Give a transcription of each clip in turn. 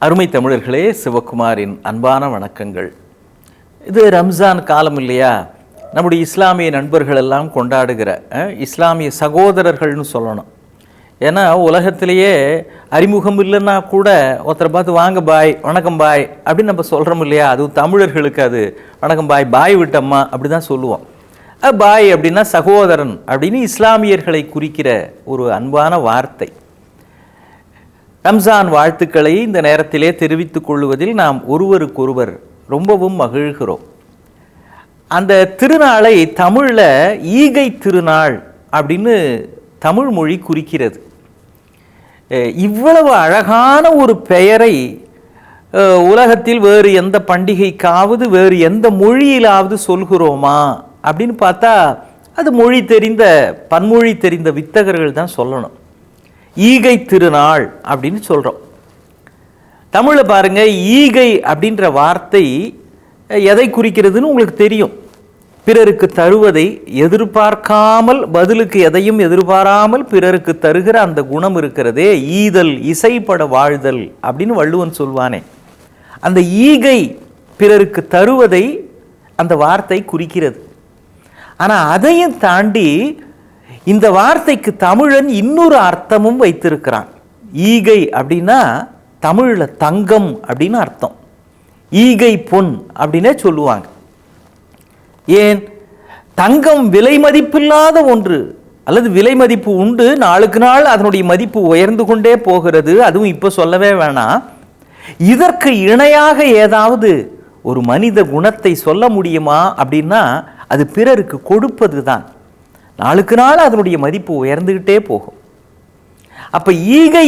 அருமை தமிழர்களே, சிவகுமாரின் அன்பான வணக்கங்கள். இது ரம்ஜான் காலம் இல்லையா? நம்முடைய இஸ்லாமிய நண்பர்கள் எல்லாம் கொண்டாடுகிற இஸ்லாமிய சகோதரர்கள்னு சொல்லணும். ஏன்னா உலகத்திலேயே அறிமுகம் இல்லைன்னா கூட ஒருத்தரை பார்த்து வாங்க பாய், வணக்கம் பாய் அப்படின்னு நம்ம சொல்கிறோம் இல்லையா? அதுவும் தமிழர்களுக்கு அது வணக்கம் பாய், பாய் விட்டம்மா அப்படி தான் சொல்லுவோம். பாய் அப்படின்னா சகோதரன் அப்படின்னு இஸ்லாமியர்களை குறிக்கிற ஒரு அன்பான வார்த்தை. ரம்ஜான் வாழ்த்துக்களை இந்த நேரத்திலே தெரிவித்துக் கொள்வதில் நாம் ஒருவருக்கொருவர் ரொம்பவும் மகிழ்கிறோம். அந்த திருநாளை தமிழில் ஈகை திருநாள் அப்படின்னு தமிழ் மொழி குறிக்கிறது. இவ்வளவு அழகான ஒரு பெயரை உலகத்தில் வேறு எந்த பண்டிகைக்காவது வேறு எந்த மொழியிலாவது சொல்கிறோமா அப்படின்னு பார்த்தா அது மொழி தெரிந்த பன்மொழி தெரிந்த வித்தகர்கள் தான் சொல்லணும். ஈகை திருநாள் அப்படின்னு சொல்கிறோம். தமிழில் பாருங்கள், ஈகை அப்படின்ற வார்த்தை எதை குறிக்கிறதுன்னு உங்களுக்கு தெரியும். பிறருக்கு தருவதை எதிர்பார்க்காமல், பதிலுக்கு எதையும் எதிர்பாராமல் பிறருக்கு தருகிற அந்த குணம் இருக்கிறதே, ஈதல் இசைப்பட வாழ்தல் அப்படின்னு வள்ளுவன் சொல்வானே. அந்த ஈகை பிறருக்கு தருவதை அந்த வார்த்தை குறிக்கிறது. ஆனால் அதையும் தாண்டி இந்த வார்த்தைக்கு தமிழன் இன்னொரு அர்த்தமும் வைத்திருக்கிறான். ஈகை அப்படின்னா தமிழில் தங்கம் அப்படின்னு அர்த்தம். ஈகை பொன் அப்படின்னே சொல்லுவாங்க. ஏன்? தங்கம் விலை மதிப்பில்லாத ஒன்று, அல்லது விலை மதிப்பு உண்டு, நாளுக்கு நாள் அதனுடைய மதிப்பு உயர்ந்து கொண்டே போகிறது. அதுவும் இப்போ சொல்லவே வேணாம். இதற்கு இணையாக ஏதாவது ஒரு மனித குணத்தை சொல்ல முடியுமா அப்படின்னா அது பிறருக்கு கொடுப்பது தான். நாளுக்கு நாள் அதனுடைய மதிப்பு உயர்ந்துகிட்டே போகும். அப்போ ஈகை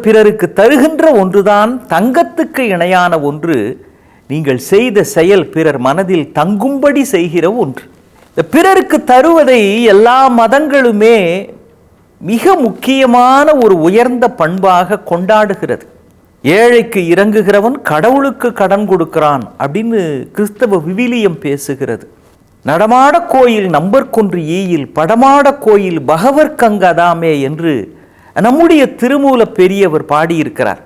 பிறருக்கு தருகின்ற ஒன்றுதான் தங்கத்துக்கு இணையான ஒன்று. நீங்கள் செய்த செயல் பிறர் மனதில் தங்கும்படி செய்கிற ஒன்று. இந்த பிறருக்கு தருவதை எல்லா மதங்களுமே மிக முக்கியமான ஒரு உயர்ந்த பண்பாக கொண்டாடுகிறது. ஏழைக்கு இறங்குகிறவன் கடவுளுக்கு கடன் கொடுக்கிறான் அப்படின்னு கிறிஸ்தவ விவிலியம் பேசுகிறது. நடமாட கோயில் நம்பர்கொன்று ஈயில், படமாட கோயில் பகவர்க்கங்கதாமே என்று நம்முடைய திருமூல பெரியவர் பாடியிருக்கிறார்.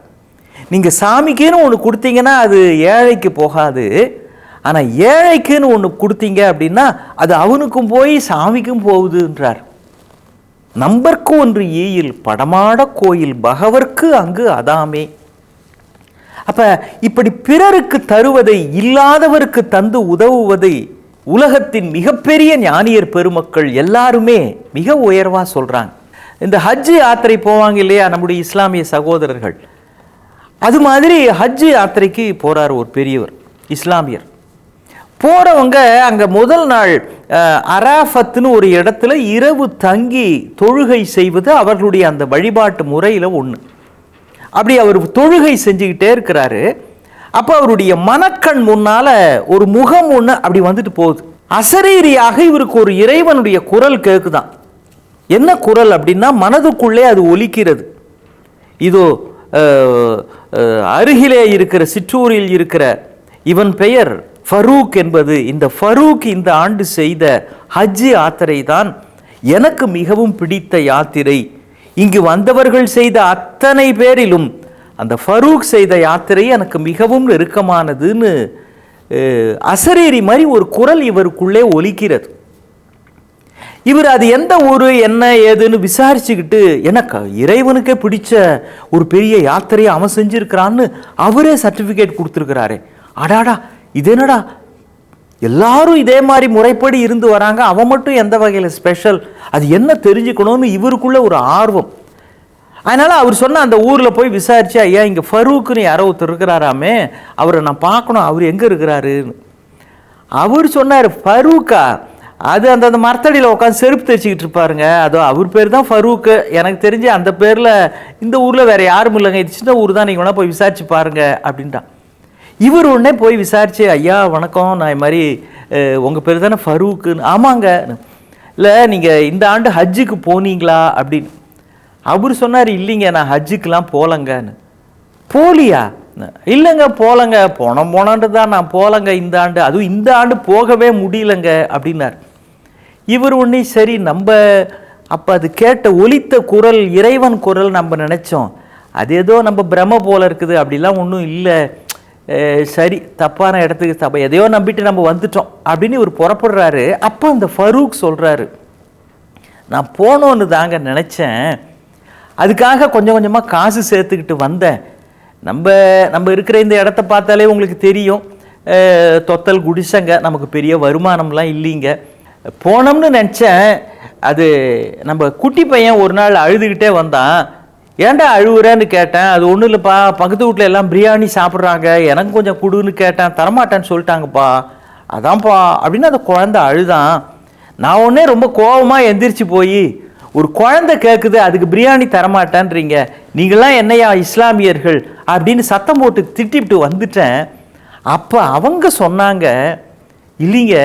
நீங்கள் சாமிக்குன்னு ஒன்று கொடுத்தீங்கன்னா அது ஏழைக்கு போகாது. ஆனால் ஏழைக்குன்னு ஒன்று கொடுத்தீங்க அப்படின்னா அது அவனுக்கும் போய் சாமிக்கும் போகுதுன்றார். நம்பர்க்கு ஒன்று ஈயில், படமாட கோயில் பகவர்க்கு அங்கு அதாமே. அப்போ இப்படி பிறருக்கு தருவதை, இல்லாதவருக்கு தந்து உதவுவதை உலகத்தின் மிகப்பெரிய ஞானியர் பெருமக்கள் எல்லாருமே மிக உயர்வாக சொல்கிறாங்க. இந்த ஹஜ்ஜு யாத்திரை போவாங்க இல்லையா நம்முடைய இஸ்லாமிய சகோதரர்கள், அது மாதிரி ஹஜ்ஜு யாத்திரைக்கு போகிறார் ஒரு பெரியவர் இஸ்லாமியர். போகிறவங்க அங்கே முதல் நாள் அராஃபத்துன்னு ஒரு இடத்துல இரவு தங்கி தொழுகை செய்வது அவர்களுடைய அந்த வழிபாட்டு முறையில் ஒன்று. அப்படி அவர் தொழுகை செஞ்சுக்கிட்டே இருக்கிறாரு. அப்போ அவருடைய மனக்கண் முன்னால் ஒரு முகம் ஒன்று அப்படி வந்துட்டு போகுது. அசரீரியாக இவருக்கு ஒரு இறைவனுடைய குரல் கேட்குதான். என்ன குரல் அப்படின்னா மனதுக்குள்ளே அது ஒலிக்கிறது. இதோ அருகிலே இருக்கிற சிற்றூரில் இருக்கிற இவன் பெயர் ஃபரூக் என்பது, இந்த ஃபரூக் இந்த ஆண்டு செய்த ஹஜ்ஜி யாத்திரை தான் எனக்கு மிகவும் பிடித்த யாத்திரை. இங்கு வந்தவர்கள் செய்த அத்தனை பேரிலும் அந்த ஃபரூக் செய்த யாத்திரை எனக்கு மிகவும் நெருக்கமானதுன்னு அசரீரி மாதிரி ஒரு குரல் இவருக்குள்ளே ஒலிக்கிறது. இவர் அது எந்த ஊர் என்ன ஏதுன்னு விசாரிச்சுக்கிட்டு, எனக்கு இறைவனுக்கே பிடிச்ச ஒரு பெரிய யாத்திரையை அவன் செஞ்சுருக்கிறான்னு அவரே சர்டிஃபிகேட் கொடுத்துருக்கிறாரே. அடாடா, இது என்னடா, எல்லாரும் இதே மாதிரி முறைப்படி இருந்து வராங்க, அவன் மட்டும் எந்த வகையில் ஸ்பெஷல், அது என்ன தெரிஞ்சுக்கணும்னு இவருக்குள்ள ஒரு ஆர்வம். அதனால் அவர் சொன்ன அந்த ஊரில் போய் விசாரிச்சு, ஐயா இங்கே ஃபரூக்குன்னு யாரோ ஒருத்தர் இருக்கிறாராமே, அவரை நான் பார்க்கணும், அவர் எங்கே இருக்கிறாருன்னு. அவர் சொன்னார், ஃபரூக்கா, அது அந்த மரத்தடியில் உட்காந்து செருப்பு தைச்சிக்கிட்டு இருப்பாருங்க, அதோ அவர் பேர் தான் ஃபரூக்கு, எனக்கு தெரிஞ்சு அந்த பேரில் இந்த ஊரில் வேறு யாரும் இல்லைங்க, இது சின்ன ஊர் தான், நீங்கள் வேணால் போய் விசாரிச்சு பாருங்க அப்படின்ட்டான். இவர் உடனே போய் விசாரிச்சு, ஐயா வணக்கம், நான் இது மாதிரி உங்கள் பேர் தானே ஃபரூக்குன்னு. ஆமாங்க. இல்லை நீங்கள் இந்த ஆண்டு ஹஜ்ஜுக்கு போனீங்களா அப்படின்னு. அவர் சொன்னார், இல்லைங்க நான் ஹஜ்ஜுக்கெலாம் போகலங்கன்னு. போலியா? இல்லைங்க போகலங்க, போனான்ட்டு தான் நான் போகலங்க இந்த ஆண்டு, அதுவும் இந்த ஆண்டு போகவே முடியலங்க அப்படின்னார். இவர் ஒன்று சரி, நம்ம அப்போ அது கேட்ட ஒலித்த குரல் இறைவன் குரல் நம்ம நினச்சோம். அது ஏதோ நம்ம பிரம்ம போல இருக்குது, அப்படிலாம் ஒன்றும் இல்லை, சரி தப்பான இடத்துக்கு எதையோ நம்பிட்டு நம்ம வந்துட்டோம் அப்படின்னு இவர் புறப்படுறாரு. அப்போ அந்த ஃபரூக் சொல்கிறாரு, நான் போனோன்னு தாங்க நினச்சேன், அதுக்காக கொஞ்சம் கொஞ்சமாக காசு சேர்த்துக்கிட்டு வந்தேன். நம்ம இருக்கிற இந்த இடத்த பார்த்தாலே உங்களுக்கு தெரியும், தொத்தல் குடிசங்க, நமக்கு பெரிய வருமானம்லாம் இல்லைங்க. போனோம்னு நினச்சேன். அது நம்ம குட்டி பையன் ஒரு நாள் அழுதுகிட்டே வந்தான். ஏன்டா அழுவுறேன்னு கேட்டேன். அது ஒன்றும் இல்லைப்பா, பக்கத்து வீட்டில் எல்லாம் பிரியாணி சாப்பிட்றாங்க, எனக்கு கொஞ்சம் கொடுன்னு கேட்டேன், தரமாட்டேன்னு சொல்லிட்டாங்கப்பா, அதான்ப்பா அப்படின்னு அந்த குழந்தை அழுதான். நான் உடனே ரொம்ப கோபமாக எந்திரிச்சு போய், ஒரு குழந்தை கேட்குது அதுக்கு பிரியாணி தரமாட்டேன்றீங்க, நீங்களாம் என்னையா இஸ்லாமியர்கள் அப்படின்னு சத்தம் போட்டு திட்டிவிட்டு வந்துட்டேன். அப்போ அவங்க சொன்னாங்க, இல்லைங்க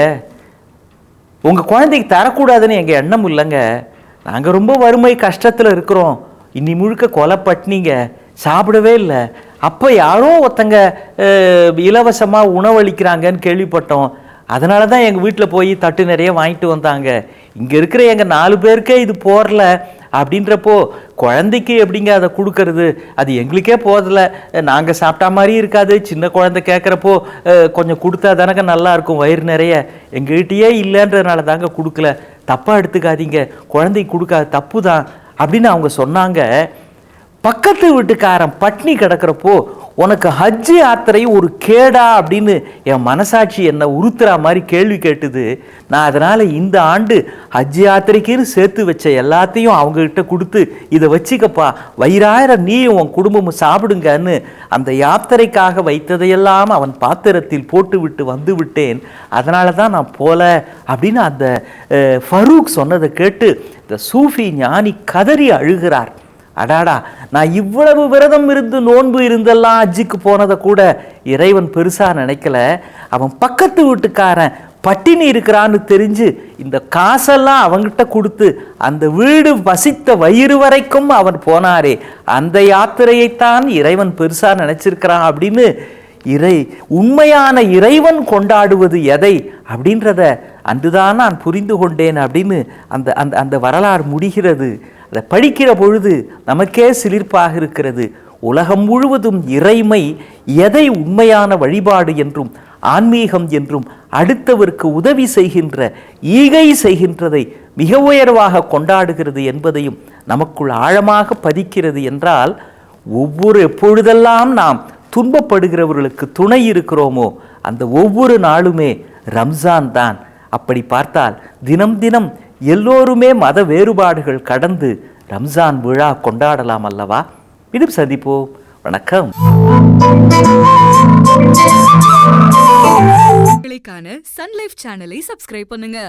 உங்கள் குழந்தைக்கு தரக்கூடாதுன்னு எங்கள் எண்ணம் இல்லைங்க, நாங்கள் ரொம்ப வறுமை கஷ்டத்தில் இருக்கிறோம், இன்னி முழுக்க கொலை பட்டினிங்க, சாப்பிடவே இல்லை, அப்போ யாரோ ஒருத்தங்க இலவசமாக உணவளிக்கிறாங்கன்னு கேள்விப்பட்டோம், அதனால தான் எங்கள் வீட்டில் போய் தட்டு நிறைய வாங்கிட்டு வந்தாங்க, இங்கே இருக்கிற எங்கள் 4 பேருக்கே இது போரல அப்படின்றப்போ குழந்தைக்கு எப்படிங்க அதை கொடுக்கறது, அது எங்களுக்கே போதில்ல, நாங்கள் சாப்பிட்டா மாதிரி இருக்காது, சின்ன குழந்தை கேட்குறப்போ கொஞ்சம் கொடுத்தா தானங்க நல்லாயிருக்கும், வயிறு நிறைய, எங்கள்கிட்டயே இல்லைன்றதுனால தாங்க கொடுக்கல, தப்பாக எடுத்துக்காதீங்க, குழந்தைக்கு கொடுக்காது தப்பு தான் அப்படின்னு அவங்க சொன்னாங்க. பக்கத்து வீட்டுக்காரன் பட்னி கிடக்கிறப்போ உனக்கு ஹஜ்ஜு யாத்திரை ஒரு கேடா அப்படின்னு என் மனசாட்சி என்னை உறுத்துற மாதிரி கேள்வி கேட்டுது. நான் அதனால் இந்த ஆண்டு ஹஜ்ஜு யாத்திரைக்குன்னு சேர்த்து வச்ச எல்லாத்தையும் அவங்ககிட்ட கொடுத்து, இதை வச்சுக்கப்பா, வயிறாயிர நீயும் உன் குடும்பமும் சாப்பிடுங்கன்னு அந்த யாத்திரைக்காக வைத்ததையெல்லாம் அவன் பாத்திரத்தில் போட்டு விட்டு வந்து விட்டேன், அதனால தான் நான் போல அப்படின்னு அந்த ஃபரூக் சொன்னதை கேட்டு இந்த சூஃபி ஞானி கதறி அழுகிறார். அடாடா, நான் இவ்வளவு விரதம் இருந்து நோன்பு இருந்தெல்லாம் ஹஜ்ஜுக்கு போனதை கூட இறைவன் பெருசாக நினைக்கல, அவன் பக்கத்து வீட்டுக்காரன் பட்டினி இருக்கிறான்னு தெரிஞ்சு இந்த காசெல்லாம் அவங்கிட்ட கொடுத்து அந்த வீடு வசித்த வயிறு வரைக்கும் அவன் போனாரே, அந்த யாத்திரையைத்தான் இறைவன் பெருசாக நினச்சிருக்கிறான் அப்படின்னு உண்மையான இறைவன் கொண்டாடுவது எதை அப்படின்றத அன்றுதான் நான் புரிந்து கொண்டேன் அப்படின்னு அந்த அந்த அந்த வரலாறு முடிகிறது. அதை படிக்கிற பொழுது நமக்கே சிலிர்ப்பாக இருக்கிறது. உலகம் முழுவதும் இறைமை எதை உண்மையான வழிபாடு என்றும் ஆன்மீகம் என்றும் அடுத்தவருக்கு உதவி செய்கின்ற ஈகை செய்கின்றதை மிக உயர்வாக கொண்டாடுகிறது என்பதையும் நமக்குள் ஆழமாக பதிக்கிறது என்றால், எப்பொழுதெல்லாம் நாம் துன்பப்படுகிறவர்களுக்கு துணை இருக்கிறோமோ அந்த ஒவ்வொரு நாளுமே ரம்ஜான் தான். அப்படி பார்த்தால் தினம் தினம் எல்லோருமே மத வேறுபாடுகள் கடந்து ரம்ஜான் விழா கொண்டாடலாம் அல்லவா? மீண்டும் சந்திப்போம். வணக்கம். சன் லைஃப் சேனலை சப்ஸ்கிரைப் பண்ணுங்க.